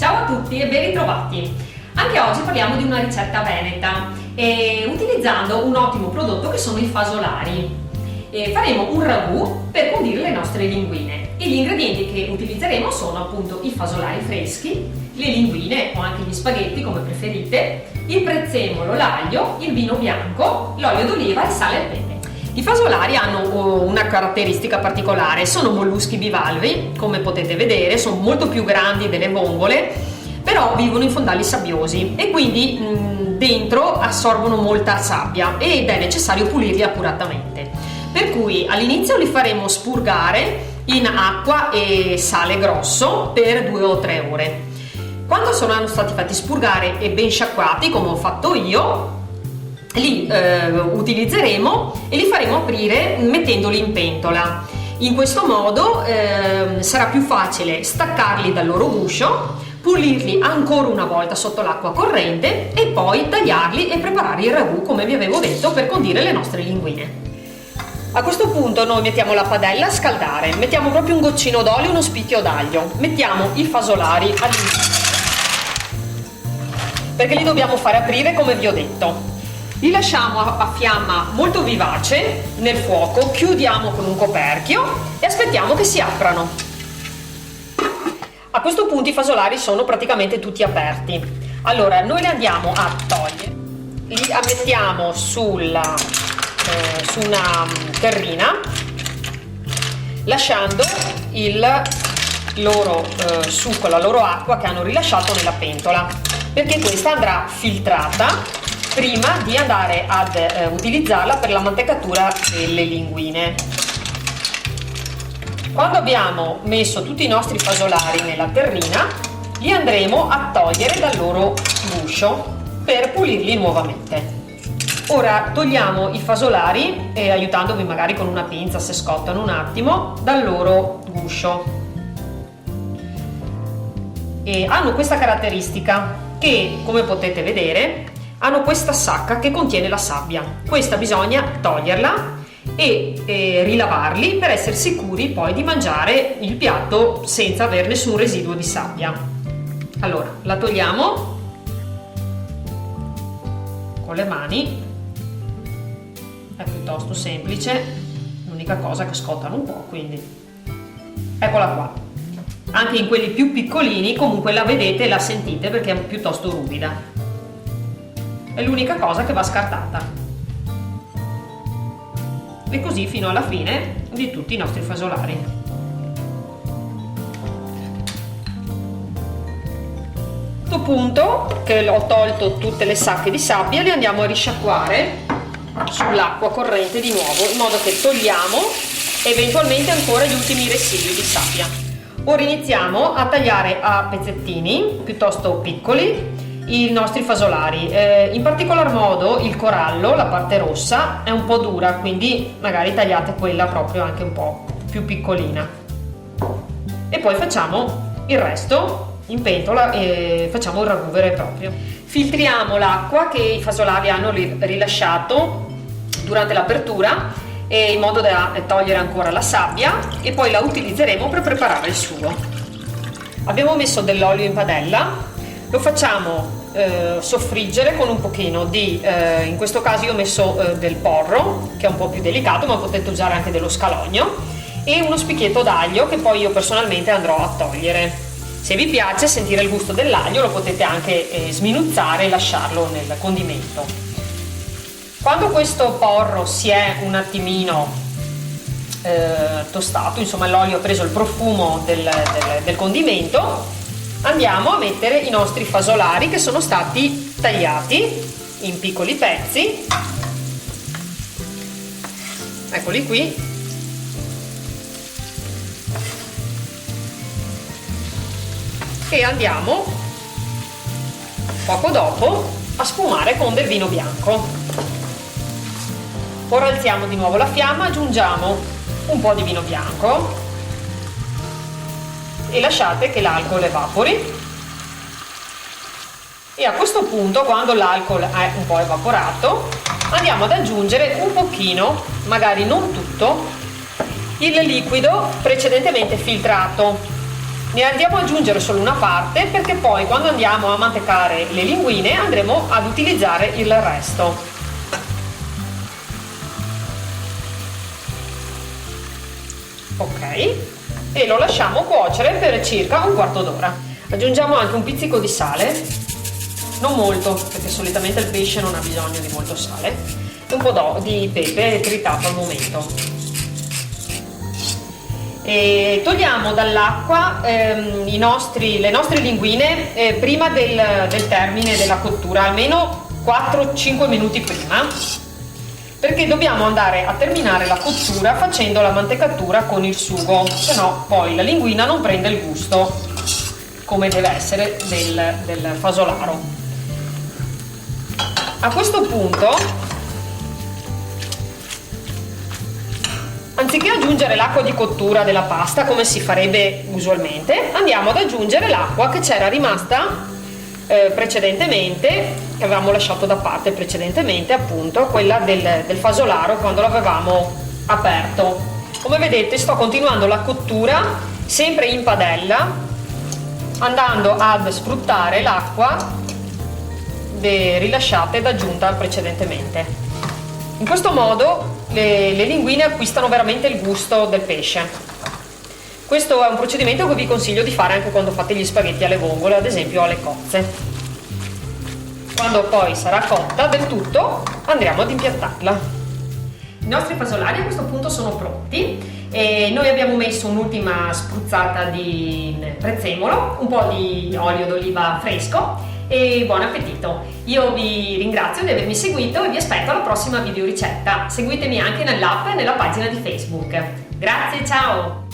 Ciao a tutti e ben ritrovati! Anche oggi parliamo di una ricetta veneta utilizzando un ottimo prodotto che sono i fasolari. Faremo un ragù per condire le nostre linguine e gli ingredienti che utilizzeremo sono appunto i fasolari freschi, le linguine o anche gli spaghetti come preferite, il prezzemolo, l'aglio, il vino bianco, l'olio d'oliva e sale al pepe. I fasolari hanno una caratteristica particolare, sono molluschi bivalvi, come potete vedere, sono molto più grandi delle vongole, però vivono in fondali sabbiosi e quindi dentro assorbono molta sabbia ed è necessario pulirli accuratamente. Per cui all'inizio li faremo spurgare in acqua e sale grosso per 2 o 3 ore. Quando saranno stati fatti spurgare e ben sciacquati, come ho fatto io, li utilizzeremo e li faremo aprire mettendoli in pentola. In questo modo sarà più facile staccarli dal loro guscio, pulirli ancora una volta sotto l'acqua corrente e poi tagliarli e preparare il ragù, come vi avevo detto, per condire le nostre linguine. A questo punto noi mettiamo la padella a scaldare, mettiamo proprio un goccino d'olio e uno spicchio d'aglio, mettiamo i fasolari all'inizio perché li dobbiamo fare aprire come vi ho detto. Li lasciamo a fiamma molto vivace nel fuoco, chiudiamo con un coperchio e aspettiamo che si aprano. A questo punto i fasolari sono praticamente tutti aperti. Allora noi li andiamo a togliere, li mettiamo su una terrina, lasciando il loro succo, la loro acqua che hanno rilasciato nella pentola, perché questa andrà filtrata prima di andare ad utilizzarla per la mantecatura delle linguine. Quando abbiamo messo tutti i nostri fasolari nella terrina, li andremo a togliere dal loro guscio per pulirli nuovamente. Ora togliamo i fasolari, aiutandovi magari con una pinza se scottano un attimo, dal loro guscio. E hanno questa caratteristica che, come potete vedere, hanno questa sacca che contiene la sabbia. Questa bisogna toglierla e rilavarli per essere sicuri poi di mangiare il piatto senza avere nessun residuo di sabbia. Allora la togliamo con le mani, è piuttosto semplice, l'unica cosa che scottano un po', quindi eccola qua. Anche in quelli più piccolini comunque la vedete e la sentite perché è piuttosto ruvida. È l'unica cosa che va scartata. E così fino alla fine di tutti i nostri fasolari. A questo punto che ho tolto tutte le sacche di sabbia, li andiamo a risciacquare sull'acqua corrente di nuovo, in modo che togliamo eventualmente ancora gli ultimi residui di sabbia. Ora iniziamo a tagliare a pezzettini piuttosto piccoli i nostri fasolari, in particolar modo il corallo, la parte rossa, è un po' dura, quindi magari tagliate quella proprio anche un po' più piccolina. E poi facciamo il resto in pentola e facciamo il ragù vero e proprio. Filtriamo l'acqua che i fasolari hanno rilasciato durante l'apertura in modo da togliere ancora la sabbia e poi la utilizzeremo per preparare il sugo. Abbiamo messo dell'olio in padella, lo facciamo soffriggere con un pochino di, in questo caso io ho messo del porro, che è un po' più delicato, ma potete usare anche dello scalogno, e uno spicchietto d'aglio che poi io personalmente andrò a togliere. Se vi piace sentire il gusto dell'aglio lo potete anche sminuzzare e lasciarlo nel condimento. Quando questo porro si è un attimino tostato, insomma l'olio ha preso il profumo del condimento, andiamo a mettere i nostri fasolari che sono stati tagliati in piccoli pezzi, eccoli qui, e andiamo poco dopo a sfumare con del vino bianco. Ora alziamo di nuovo la fiamma, aggiungiamo un po' di vino bianco e lasciate che l'alcol evapori, e a questo punto, quando l'alcol è un po' evaporato, andiamo ad aggiungere un pochino, magari non tutto, il liquido precedentemente filtrato Ne andiamo ad aggiungere solo una parte perché poi quando andiamo a mantecare le linguine andremo ad utilizzare il resto. Ok, e lo lasciamo cuocere per circa un quarto d'ora. Aggiungiamo anche un pizzico di sale, non molto perché solitamente il pesce non ha bisogno di molto sale, e un po' di pepe tritato al momento. E togliamo dall'acqua le nostre linguine prima del termine della cottura, almeno 4-5 minuti prima, perché dobbiamo andare a terminare la cottura facendo la mantecatura con il sugo, se no poi la linguina non prende il gusto come deve essere del fasolaro. A questo punto, anziché aggiungere l'acqua di cottura della pasta come si farebbe usualmente, andiamo ad aggiungere l'acqua che c'era rimasta precedentemente, che avevamo lasciato da parte precedentemente, appunto quella del fasolaro quando l'avevamo aperto. Come vedete sto continuando la cottura sempre in padella, andando ad sfruttare l'acqua rilasciata ed aggiunta precedentemente. In questo modo le linguine acquistano veramente il gusto del pesce. Questo è un procedimento che vi consiglio di fare anche quando fate gli spaghetti alle vongole, ad esempio alle cozze. Quando poi sarà cotta del tutto andremo ad impiattarla. I nostri fasolari a questo punto sono pronti e noi abbiamo messo un'ultima spruzzata di prezzemolo, un po' di olio d'oliva fresco e buon appetito! Io vi ringrazio di avermi seguito e vi aspetto alla prossima video ricetta. Seguitemi anche nell'app e nella pagina di Facebook. Grazie, ciao!